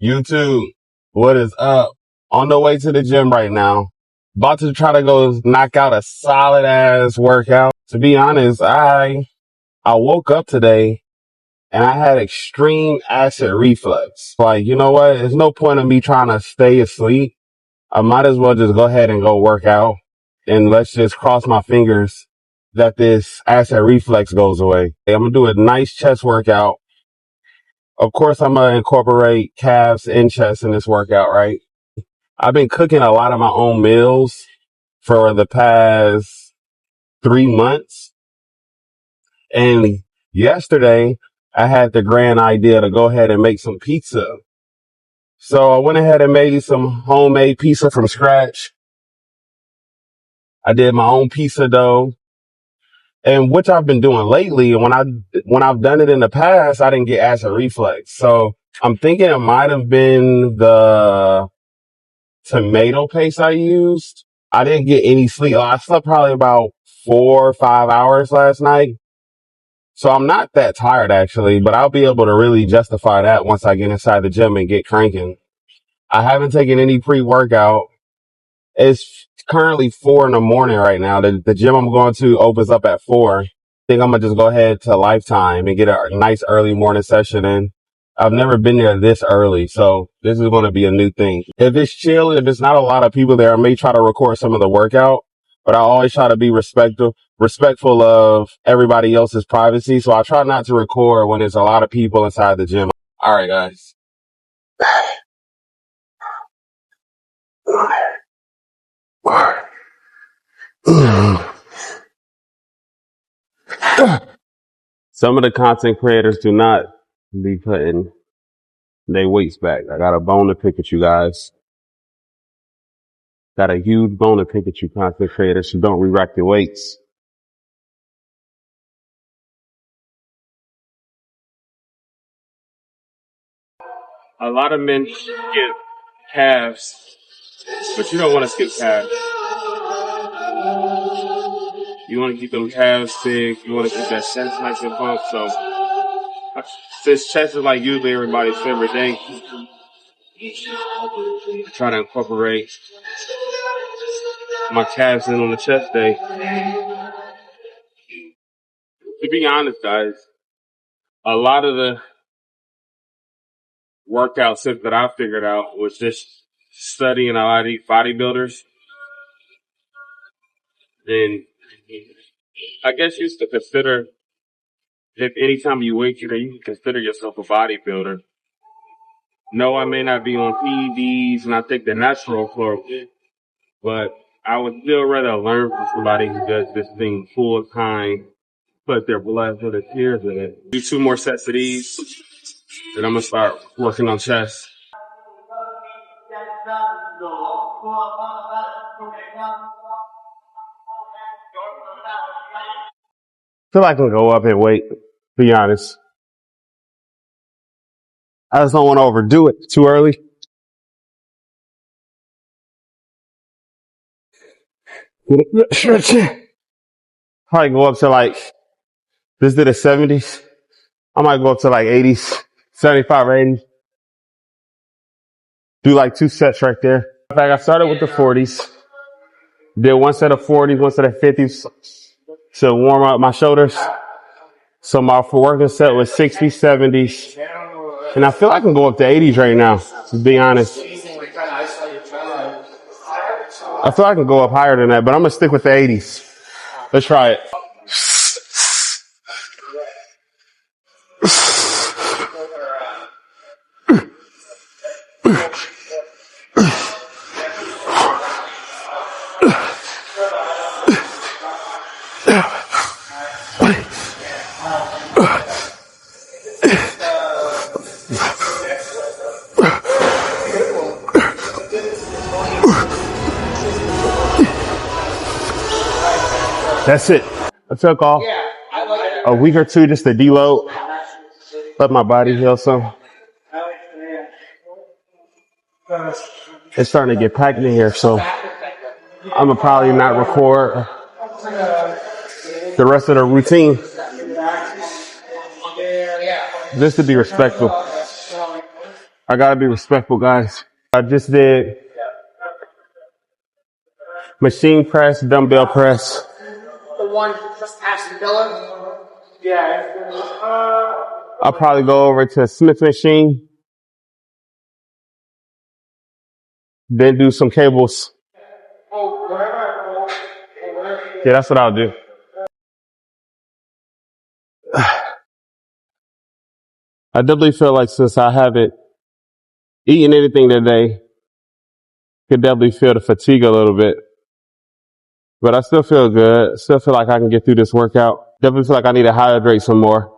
YouTube, what is up? On the way to the gym right now. About to try to go knock out a solid ass workout. To be honest, I woke up today and I had extreme acid reflux. Like, you know what? There's no point in me trying to stay asleep. I might as well just go ahead and go work out, and let's just cross my fingers that this acid reflux goes away. I'm gonna do a nice chest workout. Of course, I'm gonna incorporate calves and chest in this workout, right? I've been cooking a lot of my own meals for the past 3 months. And yesterday I had the grand idea to go ahead and make some pizza. So I went ahead and made some homemade pizza from scratch. I did my own pizza dough, and which I've been doing lately. And when I've done it in the past, I didn't get acid reflux. So I'm thinking it might have been the tomato paste I used. I didn't get any sleep. I slept probably about 4 or 5 hours last night. So I'm not that tired actually, but I'll be able to really justify that once I get inside the gym and get cranking. I haven't taken any pre-workout. It's currently 4 in the morning right now. The gym I'm going to opens up at 4. I think I'm gonna just go ahead to Lifetime and get a nice early morning session in. I've never been there this early, so this is going to be a new thing. If it's chill, if it's not a lot of people there, I may try to record some of the workout, but I always try to be respectful of everybody else's privacy. So I try not to record when there's a lot of people inside the gym. All right, guys. Some of the content creators do not be putting their weights back. I got a bone to pick at you guys. Got a huge bone to pick at you content creators who don't re-rack your weights. A lot of men skip calves, but you don't want to skip calves. You want to keep them calves big. You want to keep that chest nice and pumped. So since chest is like usually everybody's favorite thing, I try to incorporate my calves in on the chest day. To be honest, guys, a lot of the workout tips that I figured out was just studying a lot of these bodybuilders. And I guess you used to consider, if anytime you weight train, you can consider yourself a bodybuilder. No, I may not be on PEDs and I take the natural approach, but I would still rather learn from somebody who does this thing full time, put their blood, put their tears in it. Do 2 more sets of these, then I'm gonna start working on chest. I feel like I can go up and weight, to be honest. I just don't want to overdo it too early. Probably go up to like, this did the 70s. I might go up to like 80s, 75 or 80. Do like 2 sets right there. In fact, I started with the 40s. Did 1 set of 40s, 1 set of 50s to warm up my shoulders. So my working set was 60s, 70s. And I feel like I can go up to 80s right now, to be honest. I feel like I can go up higher than that, but I'm going to stick with the 80s. Let's try it. That's it. I took off a week or 2 just to deload, let my body heal some. It's starting to get packed in here, so I'm gonna probably not record the rest of the routine just to be respectful. I gotta be respectful, guys. I just did machine press, dumbbell press. The one just past the pillar? Yeah. I'll probably go over to Smith machine, then do some cables. Yeah, that's what I'll do. I definitely feel like since I haven't eaten anything today, I could definitely feel the fatigue a little bit. But I still feel good. Still feel like I can get through this workout. Definitely feel like I need to hydrate some more.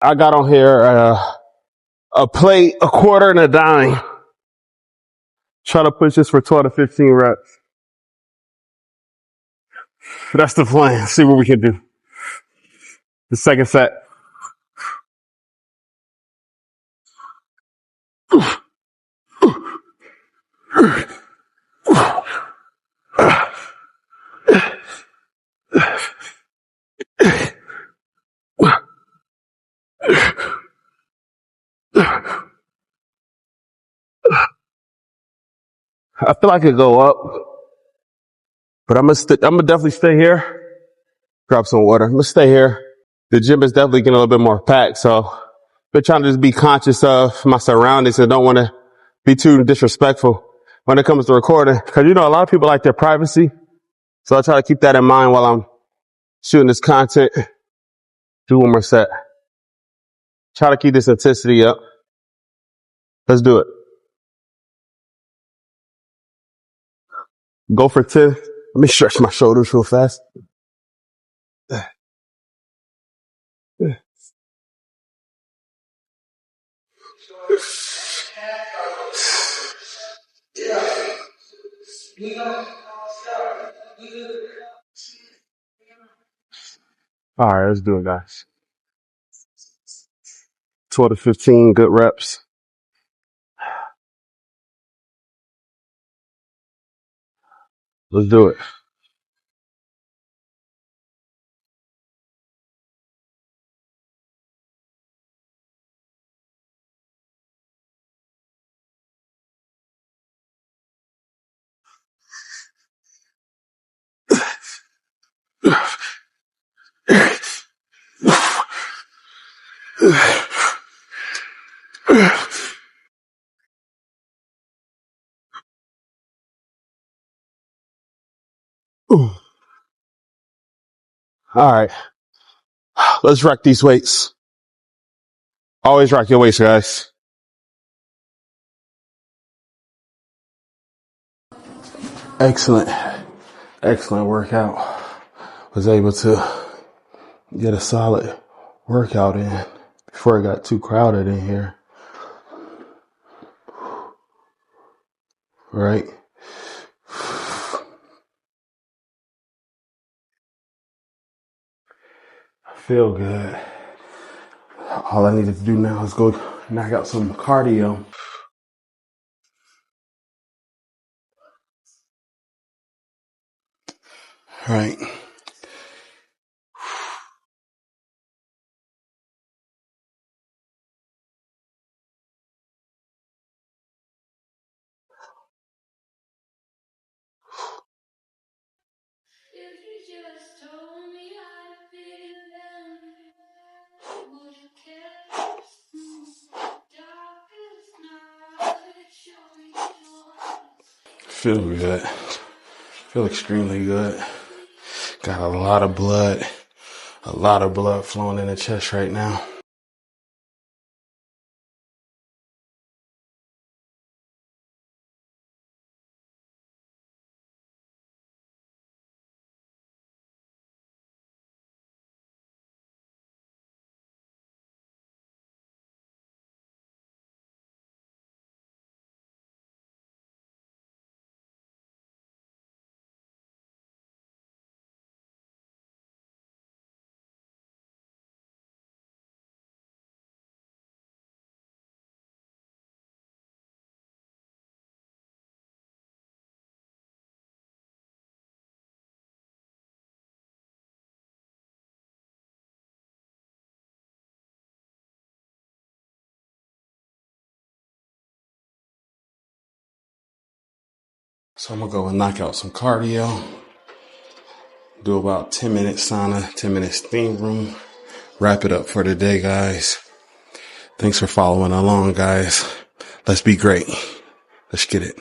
I got on here a plate, a quarter, and a dime. Try to push this for 12 to 15 reps. That's the plan. See what we can do. The second set. I feel like I could go up, but I'm gonna definitely stay here. Grab some water. Let's stay here. The gym is definitely getting a little bit more packed, so we're trying to just be conscious of my surroundings and don't want to be too disrespectful when it comes to recording. Because a lot of people like their privacy, so I try to keep that in mind while I'm shooting this content. Do one more set. Try to keep this intensity up. Let's do it. Go for 10. Let me stretch my shoulders real fast. All right, let's do it, guys. 12 to 15 good reps. Let's do it. All right, let's rack these weights. Always rack your weights, guys. Excellent. Excellent workout. Was able to get a solid workout in before it got too crowded in here. Right? I feel good. All I needed to do now is go knock out some cardio. Right. Feel good. Feel extremely good. Got a lot of blood flowing in the chest right now. So I'm gonna go and knock out some cardio, do about 10 minutes sauna, 10 minutes steam room, wrap it up for the day, guys. Thanks for following along, guys. Let's be great. Let's get it.